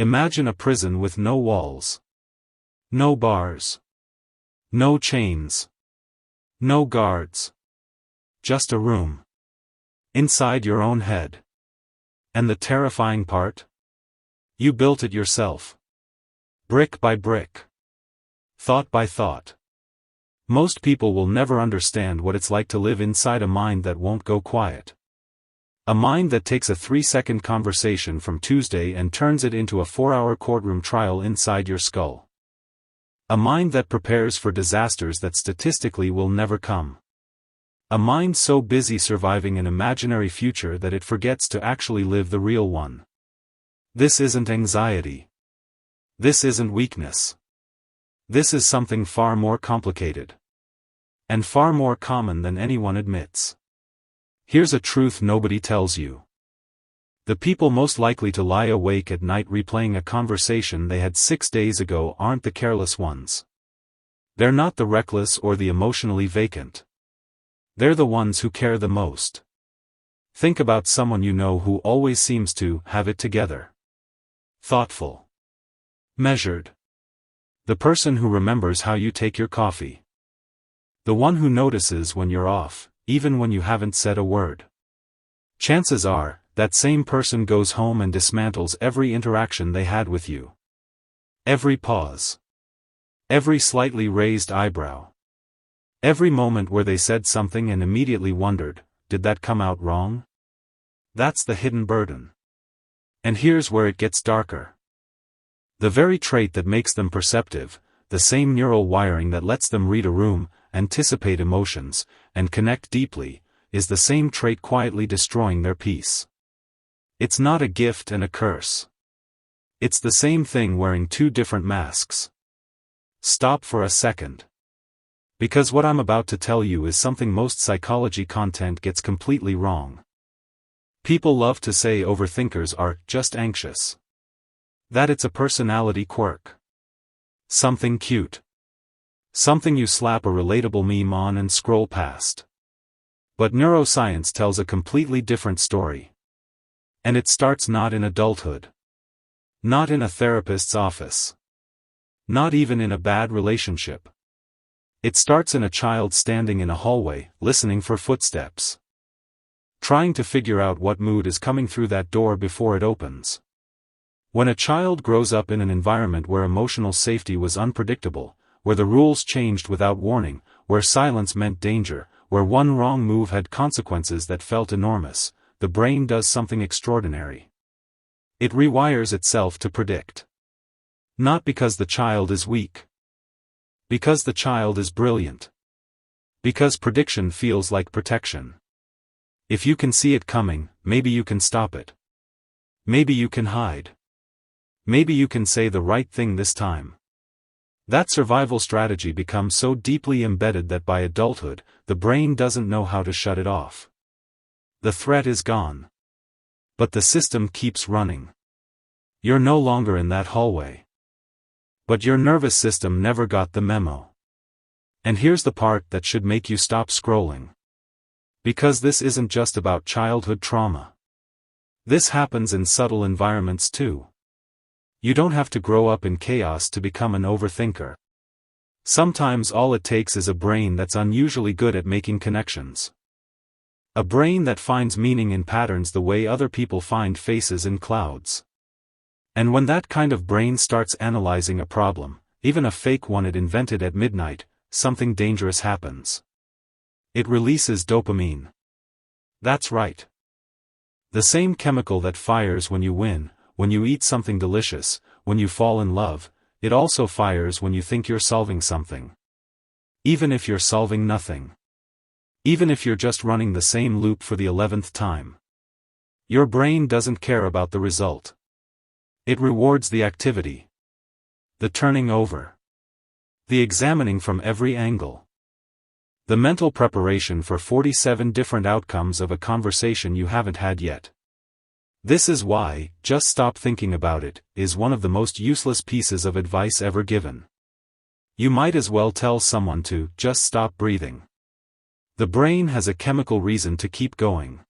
Imagine a prison with no walls. No bars. No chains. No guards. Just a room. Inside your own head. And the terrifying part? You built it yourself. Brick by brick. Thought by thought. Most people will never understand what it's like to live inside a mind that won't go quiet. A mind that takes a 3-second conversation from Tuesday and turns it into a 4-hour courtroom trial inside your skull. A mind that prepares for disasters that statistically will never come. A mind so busy surviving an imaginary future that it forgets to actually live the real one. This isn't anxiety. This isn't weakness. This is something far more complicated. And far more common than anyone admits. Here's a truth nobody tells you. The people most likely to lie awake at night replaying a conversation they had 6 days ago aren't the careless ones. They're not the reckless or the emotionally vacant. They're the ones who care the most. Think about someone you know who always seems to have it together. Thoughtful. Measured. The person who remembers how you take your coffee. The one who notices when you're off, even when you haven't said a word. Chances are, that same person goes home and dismantles every interaction they had with you. Every pause. Every slightly raised eyebrow. Every moment where they said something and immediately wondered, did that come out wrong? That's the hidden burden. And here's where it gets darker. The very trait that makes them perceptive, the same neural wiring that lets them read a room, anticipate emotions, and connect deeply, is the same trait quietly destroying their peace. It's not a gift and a curse. It's the same thing wearing 2 different masks. Stop for a second. Because what I'm about to tell you is something most psychology content gets completely wrong. People love to say overthinkers are just anxious. That it's a personality quirk. Something cute. Something you slap a relatable meme on and scroll past. But neuroscience tells a completely different story. And it starts not in adulthood. Not in a therapist's office. Not even in a bad relationship. It starts in a child standing in a hallway, listening for footsteps. Trying to figure out what mood is coming through that door before it opens. When a child grows up in an environment where emotional safety was unpredictable, where the rules changed without warning, where silence meant danger, where one wrong move had consequences that felt enormous, the brain does something extraordinary. It rewires itself to predict. Not because the child is weak. Because the child is brilliant. Because prediction feels like protection. If you can see it coming, maybe you can stop it. Maybe you can hide. Maybe you can say the right thing this time. That survival strategy becomes so deeply embedded that by adulthood, the brain doesn't know how to shut it off. The threat is gone. But the system keeps running. You're no longer in that hallway. But your nervous system never got the memo. And here's the part that should make you stop scrolling. Because this isn't just about childhood trauma. This happens in subtle environments too. You don't have to grow up in chaos to become an overthinker. Sometimes all it takes is a brain that's unusually good at making connections. A brain that finds meaning in patterns the way other people find faces in clouds. And when that kind of brain starts analyzing a problem, even a fake one it invented at midnight, something dangerous happens. It releases dopamine. That's right. The same chemical that fires when you win, when you eat something delicious, when you fall in love, it also fires when you think you're solving something. Even if you're solving nothing. Even if you're just running the same loop for the 11th time. Your brain doesn't care about the result. It rewards the activity. The turning over. The examining from every angle. The mental preparation for 47 different outcomes of a conversation you haven't had yet. This is why, just stop thinking about it, is one of the most useless pieces of advice ever given. You might as well tell someone to just stop breathing. The brain has a chemical reason to keep going.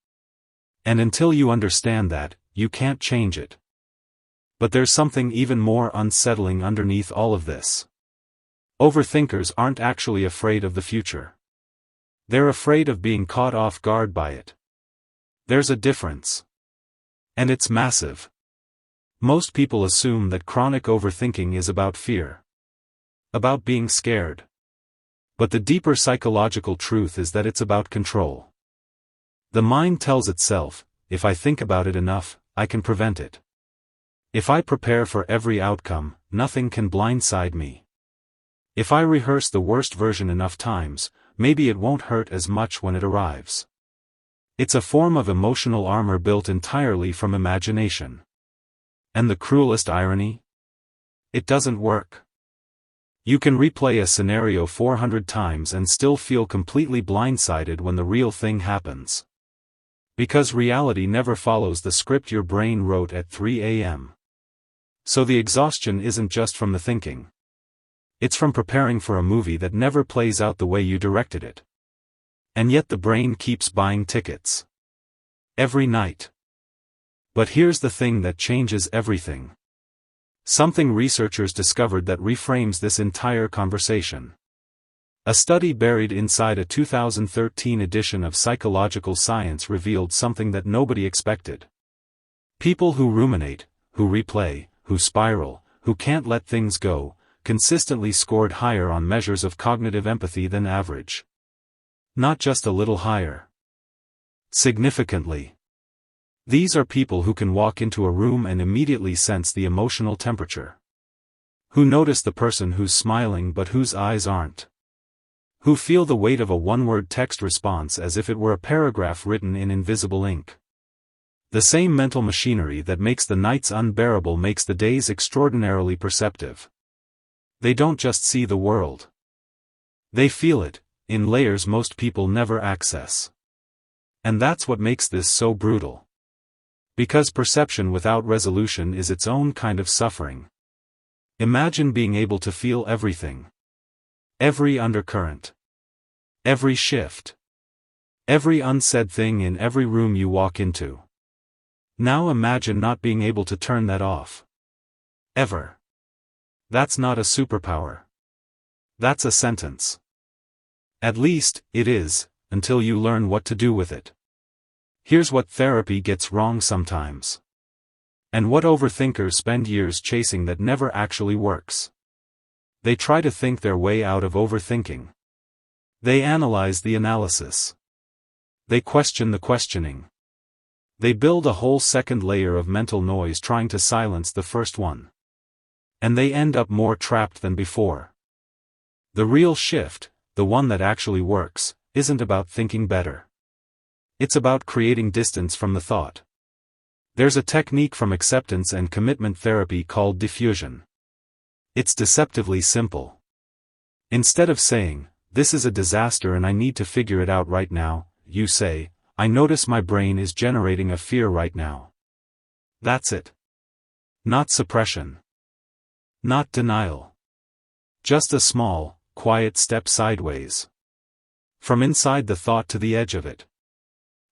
And until you understand that, you can't change it. But there's something even more unsettling underneath all of this. Overthinkers aren't actually afraid of the future. They're afraid of being caught off guard by it. There's a difference. And it's massive. Most people assume that chronic overthinking is about fear. About being scared. But the deeper psychological truth is that it's about control. The mind tells itself, if I think about it enough, I can prevent it. If I prepare for every outcome, nothing can blindside me. If I rehearse the worst version enough times, maybe it won't hurt as much when it arrives. It's a form of emotional armor built entirely from imagination. And the cruelest irony? It doesn't work. You can replay a scenario 400 times and still feel completely blindsided when the real thing happens. Because reality never follows the script your brain wrote at 3 a.m. So the exhaustion isn't just from the thinking. It's from preparing for a movie that never plays out the way you directed it. And yet the brain keeps buying tickets. Every night. But here's the thing that changes everything. Something researchers discovered that reframes this entire conversation. A study buried inside a 2013 edition of Psychological Science revealed something that nobody expected. People who ruminate, who replay, who spiral, who can't let things go, consistently scored higher on measures of cognitive empathy than average. Not just a little higher. Significantly. These are people who can walk into a room and immediately sense the emotional temperature. Who notice the person who's smiling but whose eyes aren't. Who feel the weight of a one-word text response as if it were a paragraph written in invisible ink. The same mental machinery that makes the nights unbearable makes the days extraordinarily perceptive. They don't just see the world. They feel it, in layers most people never access. And that's what makes this so brutal. Because perception without resolution is its own kind of suffering. Imagine being able to feel everything. Every undercurrent. Every shift. Every unsaid thing in every room you walk into. Now imagine not being able to turn that off. Ever. That's not a superpower. That's a sentence. At least, it is, until you learn what to do with it. Here's what therapy gets wrong sometimes. And what overthinkers spend years chasing that never actually works. They try to think their way out of overthinking. They analyze the analysis. They question the questioning. They build a whole second layer of mental noise trying to silence the first one. And they end up more trapped than before. The real shift, the one that actually works, isn't about thinking better. It's about creating distance from the thought. There's a technique from acceptance and commitment therapy called diffusion. It's deceptively simple. Instead of saying, "This is a disaster and I need to figure it out right now," you say, "I notice my brain is generating a fear right now." That's it. Not suppression. Not denial. Just a small, quiet step sideways. From inside the thought to the edge of it.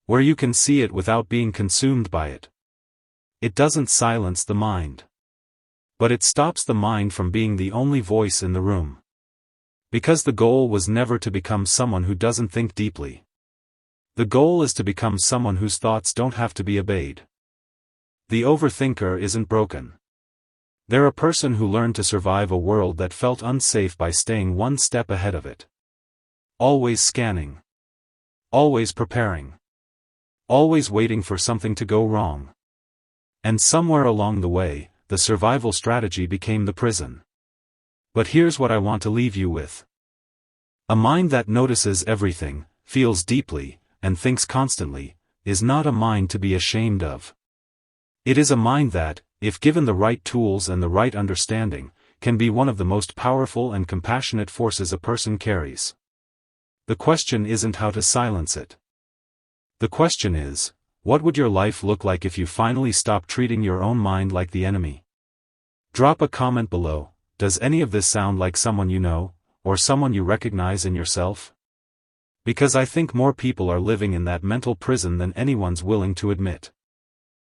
Where you can see it without being consumed by it. It doesn't silence the mind. But it stops the mind from being the only voice in the room. Because the goal was never to become someone who doesn't think deeply. The goal is to become someone whose thoughts don't have to be obeyed. The overthinker isn't broken. They're a person who learned to survive a world that felt unsafe by staying one step ahead of it. Always scanning. Always preparing. Always waiting for something to go wrong. And somewhere along the way, the survival strategy became the prison. But here's what I want to leave you with. A mind that notices everything, feels deeply, and thinks constantly, is not a mind to be ashamed of. It is a mind that, if given the right tools and the right understanding, can be one of the most powerful and compassionate forces a person carries. The question isn't how to silence it. The question is, what would your life look like if you finally stopped treating your own mind like the enemy? Drop a comment below. Does any of this sound like someone you know, or someone you recognize in yourself? Because I think more people are living in that mental prison than anyone's willing to admit.